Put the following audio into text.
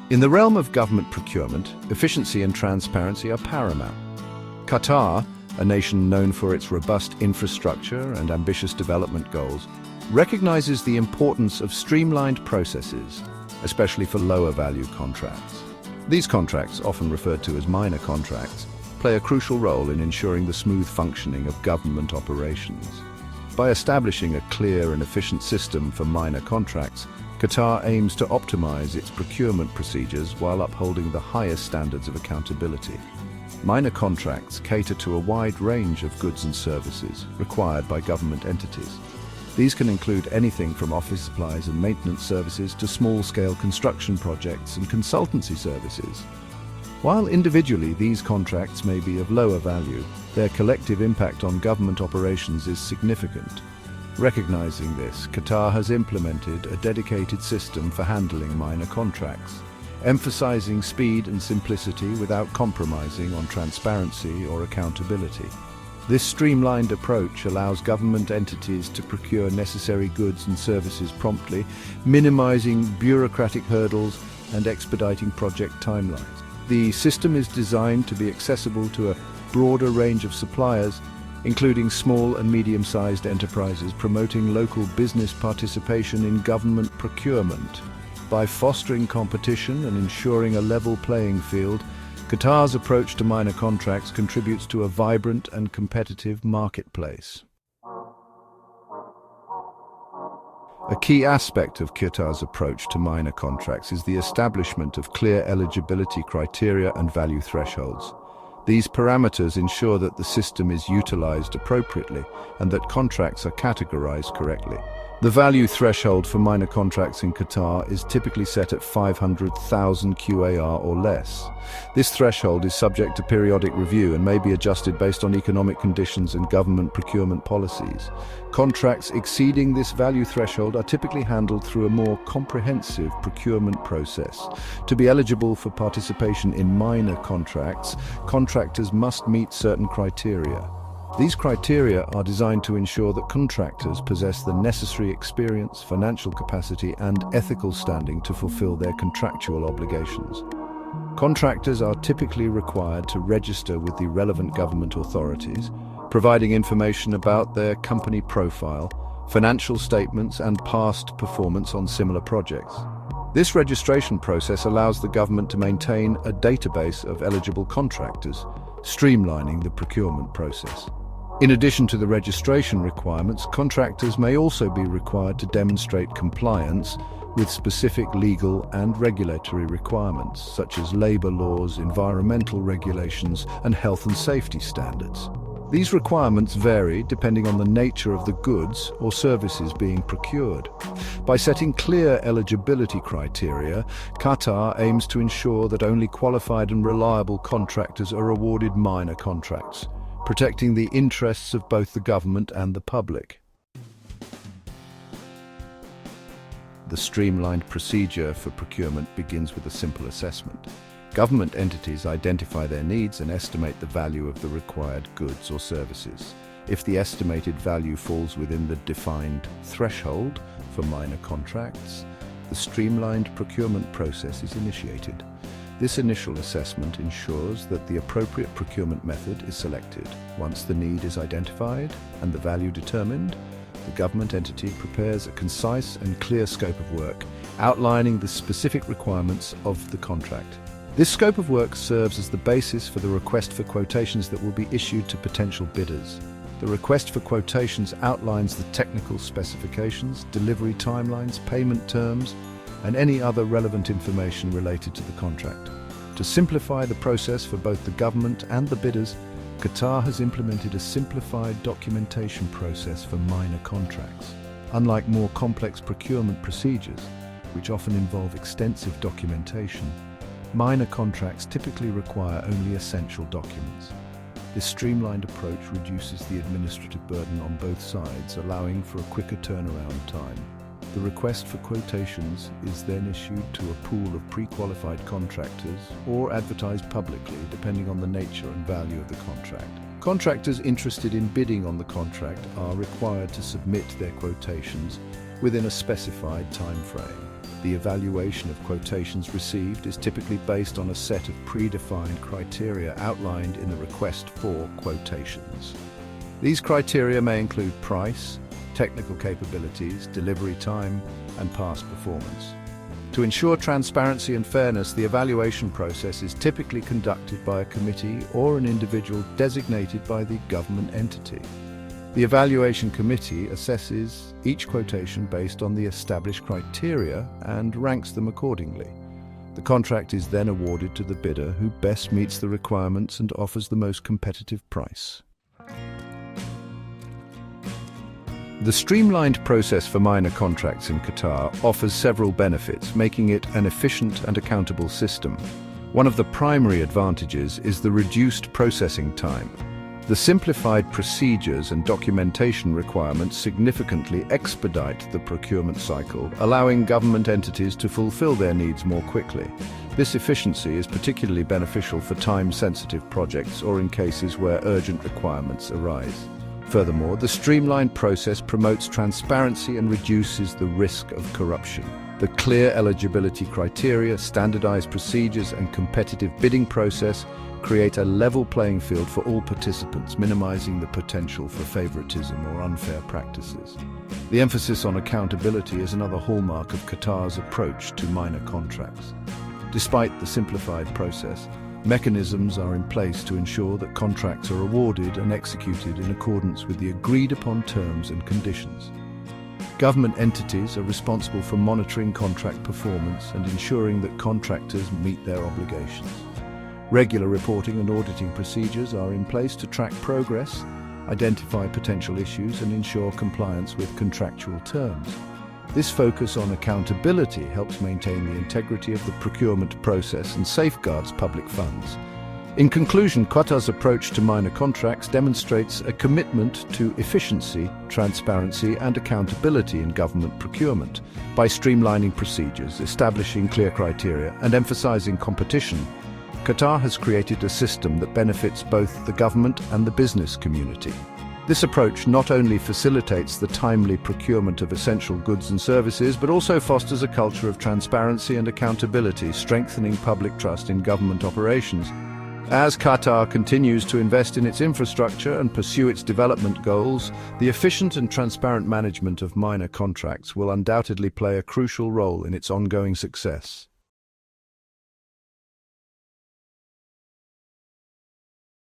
In the realm of government procurement, efficiency and transparency are paramount. Qatar, a nation known for its robust infrastructure and ambitious development goals, recognizes the importance of streamlined processes, especially for lower-value contracts. These contracts, often referred to as minor contracts, play a crucial role in ensuring the smooth functioning of government operations. By establishing a clear and efficient system for minor contracts, Qatar aims to optimize its procurement procedures while upholding the highest standards of accountability. Minor contracts cater to a wide range of goods and services required by government entities. These can include anything from office supplies and maintenance services to small-scale construction projects and consultancy services. While individually these contracts may be of lower value, their collective impact on government operations is significant. Recognizing this, Qatar has implemented a dedicated system for handling minor contracts, emphasizing speed and simplicity without compromising on transparency or accountability. This streamlined approach allows government entities to procure necessary goods and services promptly, minimizing bureaucratic hurdles and expediting project timelines. The system is designed to be accessible to a broader range of suppliers, including small and medium-sized enterprises, promoting local business participation in government procurement. By fostering competition and ensuring a level playing field, Qatar's approach to minor contracts contributes to a vibrant and competitive marketplace. A key aspect of Qatar's approach to minor contracts is the establishment of clear eligibility criteria and value thresholds. These parameters ensure that the system is utilized appropriately and that contracts are categorized correctly. The value threshold for minor contracts in Qatar is typically set at 500,000 QAR or less. This threshold is subject to periodic review and may be adjusted based on economic conditions and government procurement policies. Contracts exceeding this value threshold are typically handled through a more comprehensive procurement process. To be eligible for participation in minor contracts, contractors must meet certain criteria. These criteria are designed to ensure that contractors possess the necessary experience, financial capacity, and ethical standing to fulfill their contractual obligations. Contractors are typically required to register with the relevant government authorities, providing information about their company profile, financial statements, and past performance on similar projects. This registration process allows the government to maintain a database of eligible contractors, streamlining the procurement process. In addition to the registration requirements, contractors may also be required to demonstrate compliance with specific legal and regulatory requirements, such as labor laws, environmental regulations, and health and safety standards. These requirements vary depending on the nature of the goods or services being procured. By setting clear eligibility criteria, Qatar aims to ensure that only qualified and reliable contractors are awarded minor contracts, protecting the interests of both the government and the public. The streamlined procedure for procurement begins with a simple assessment. Government entities identify their needs and estimate the value of the required goods or services. If the estimated value falls within the defined threshold for minor contracts, the streamlined procurement process is initiated. This initial assessment ensures that the appropriate procurement method is selected. Once the need is identified and the value determined, the government entity prepares a concise and clear scope of work, outlining the specific requirements of the contract. This scope of work serves as the basis for the request for quotations that will be issued to potential bidders. The request for quotations outlines the technical specifications, delivery timelines, payment terms, and any other relevant information related to the contract. To simplify the process for both the government and the bidders, Qatar has implemented a simplified documentation process for minor contracts. Unlike more complex procurement procedures, which often involve extensive documentation, minor contracts typically require only essential documents. This streamlined approach reduces the administrative burden on both sides, allowing for a quicker turnaround time. The request for quotations is then issued to a pool of pre-qualified contractors or advertised publicly, depending on the nature and value of the contract. Contractors interested in bidding on the contract are required to submit their quotations, within a specified time frame. The evaluation of quotations received is typically based on a set of predefined criteria outlined in the request for quotations. These criteria may include price, technical capabilities, delivery time, and past performance. To ensure transparency and fairness, the evaluation process is typically conducted by a committee or an individual designated by the government entity. The evaluation committee assesses each quotation based on the established criteria and ranks them accordingly. The contract is then awarded to the bidder who best meets the requirements and offers the most competitive price. The streamlined process for minor contracts in Qatar offers several benefits, making it an efficient and accountable system. One of the primary advantages is the reduced processing time. The simplified procedures and documentation requirements significantly expedite the procurement cycle, allowing government entities to fulfill their needs more quickly. This efficiency is particularly beneficial for time-sensitive projects or in cases where urgent requirements arise. Furthermore, the streamlined process promotes transparency and reduces the risk of corruption. The clear eligibility criteria, standardized procedures, and competitive bidding process create a level playing field for all participants, minimizing the potential for favoritism or unfair practices. The emphasis on accountability is another hallmark of Qatar's approach to minor contracts. Despite the simplified process, mechanisms are in place to ensure that contracts are awarded and executed in accordance with the agreed-upon terms and conditions. Government entities are responsible for monitoring contract performance and ensuring that contractors meet their obligations. Regular reporting and auditing procedures are in place to track progress, identify potential issues, and ensure compliance with contractual terms. This focus on accountability helps maintain the integrity of the procurement process and safeguards public funds. In conclusion, Qatar's approach to minor contracts demonstrates a commitment to efficiency, transparency, and accountability in government procurement. By streamlining procedures, establishing clear criteria, and emphasizing competition, Qatar has created a system that benefits both the government and the business community. This approach not only facilitates the timely procurement of essential goods and services, but also fosters a culture of transparency and accountability, strengthening public trust in government operations. As Qatar continues to invest in its infrastructure and pursue its development goals, the efficient and transparent management of minor contracts will undoubtedly play a crucial role in its ongoing success.